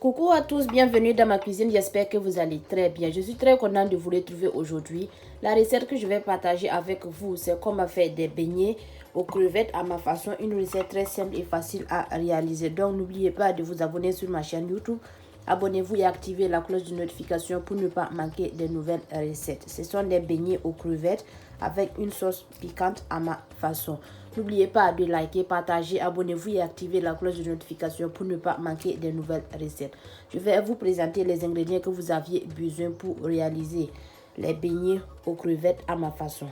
Coucou à tous, bienvenue dans ma cuisine, j'espère que vous allez très bien. Je suis très contente de vous retrouver aujourd'hui. La recette que je vais partager avec vous, c'est comment faire des beignets aux crevettes à ma façon. Une recette très simple et facile à réaliser. Donc n'oubliez pas de vous abonner sur ma chaîne YouTube. Abonnez-vous et activez la cloche de notification pour ne pas manquer de nouvelles recettes. Ce sont des beignets aux crevettes avec une sauce piquante à ma façon. N'oubliez pas de liker, partager, abonnez-vous et activez la cloche de notification pour ne pas manquer de nouvelles recettes. Je vais vous présenter les ingrédients que vous aviez besoin pour réaliser les beignets aux crevettes à ma façon.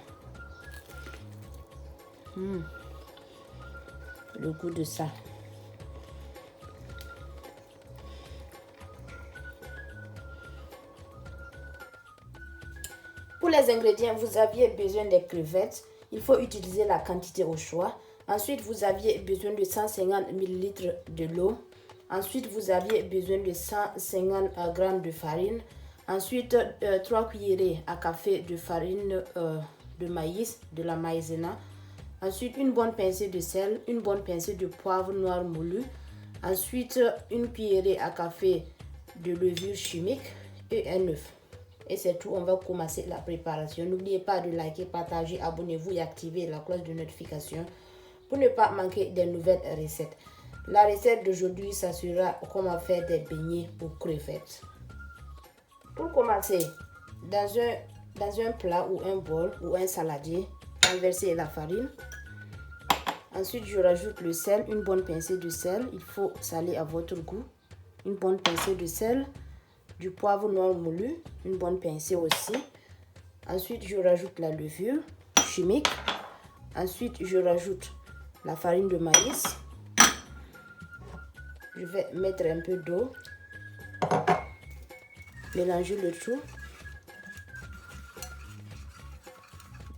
Le goût de ça. Pour les ingrédients, vous aviez besoin des crevettes. Il faut utiliser la quantité au choix. Ensuite, vous aviez besoin de 150 ml de l'eau. Ensuite, vous aviez besoin de 150 g de farine. Ensuite, 3 cuillerées à café de farine de maïs, de la maïzena. Ensuite, une bonne pincée de sel, une bonne pincée de poivre noir moulu. Ensuite, une cuillerée à café de levure chimique et un œuf. Et c'est tout, on va commencer la préparation. N'oubliez pas de liker, partager, abonnez-vous et activer la cloche de notification pour ne pas manquer des nouvelles recettes. La recette d'aujourd'hui, ça sera comment faire des beignets aux crevettes. Pour commencer, dans un plat ou un bol ou un saladier, renversez la farine. Ensuite, je rajoute le sel, une bonne pincée de sel. Il faut saler à votre goût. Une bonne pincée de sel. Du poivre noir moulu, une bonne pincée aussi. Ensuite, je rajoute la levure chimique. Ensuite, je rajoute la farine de maïs. Je vais mettre un peu d'eau. Mélanger le tout.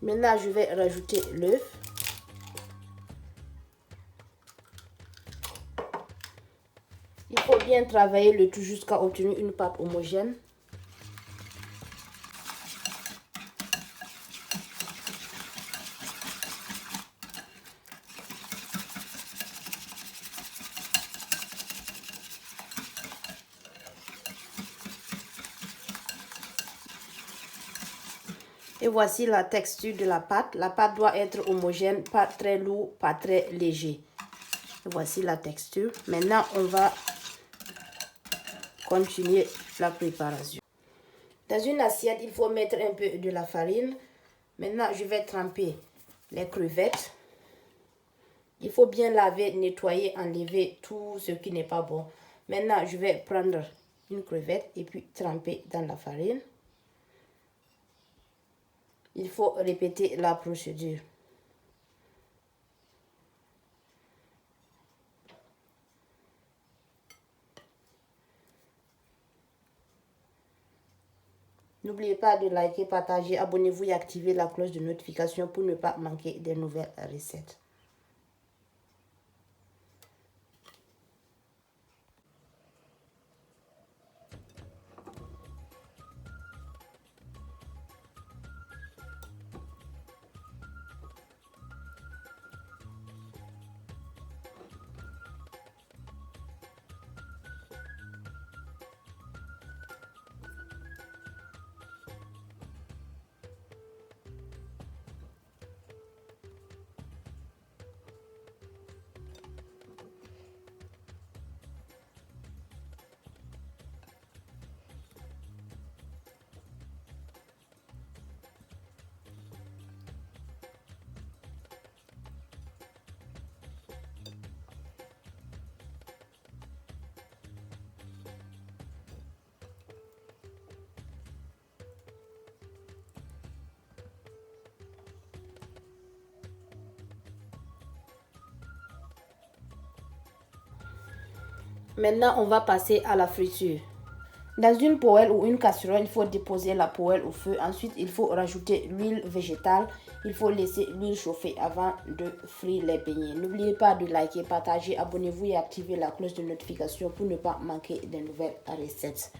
Maintenant, je vais rajouter l'œuf. Il faut bien travailler le tout jusqu'à obtenir une pâte homogène. Et voici la texture de la pâte. La pâte doit être homogène, pas très lourd, pas très léger. Et voici la texture. Maintenant, on va continuer la préparation. Dans une assiette, il faut mettre un peu de la farine. Maintenant, je vais tremper les crevettes. Il faut bien laver, nettoyer, enlever tout ce qui n'est pas bon. Maintenant, je vais prendre une crevette et puis tremper dans la farine. Il faut répéter la procédure. N'oubliez pas de liker, partager, abonnez-vous et activer la cloche de notification pour ne pas manquer des nouvelles recettes. Maintenant, on va passer à la friture. Dans une poêle ou une casserole, il faut déposer la poêle au feu. Ensuite, il faut rajouter l'huile végétale. Il faut laisser l'huile chauffer avant de frire les beignets. N'oubliez pas de liker, partager, abonnez-vous et activer la cloche de notification pour ne pas manquer de nouvelles recettes.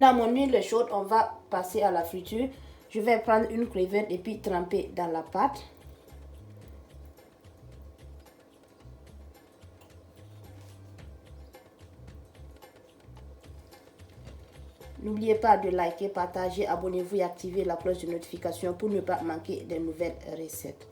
Dans mon huile chaude, on va passer à la friture. Je vais prendre une crevette et puis tremper dans la pâte. N'oubliez pas de liker, partager, abonnez-vous et activer la cloche de notification pour ne pas manquer de nouvelles recettes.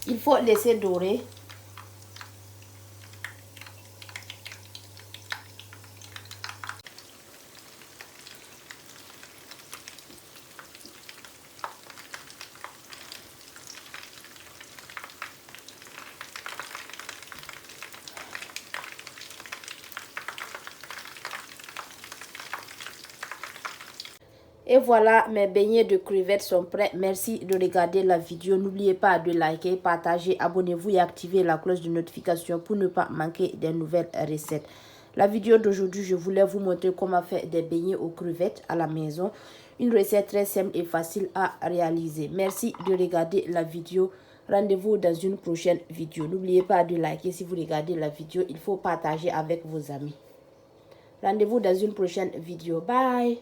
Il faut laisser dorer. Et voilà, mes beignets de crevettes sont prêts. Merci de regarder la vidéo. N'oubliez pas de liker, partager, abonnez-vous et activer la cloche de notification pour ne pas manquer des nouvelles recettes. La vidéo d'aujourd'hui, je voulais vous montrer comment faire des beignets aux crevettes à la maison. Une recette très simple et facile à réaliser. Merci de regarder la vidéo. Rendez-vous dans une prochaine vidéo. N'oubliez pas de liker si vous regardez la vidéo. Il faut partager avec vos amis. Rendez-vous dans une prochaine vidéo. Bye!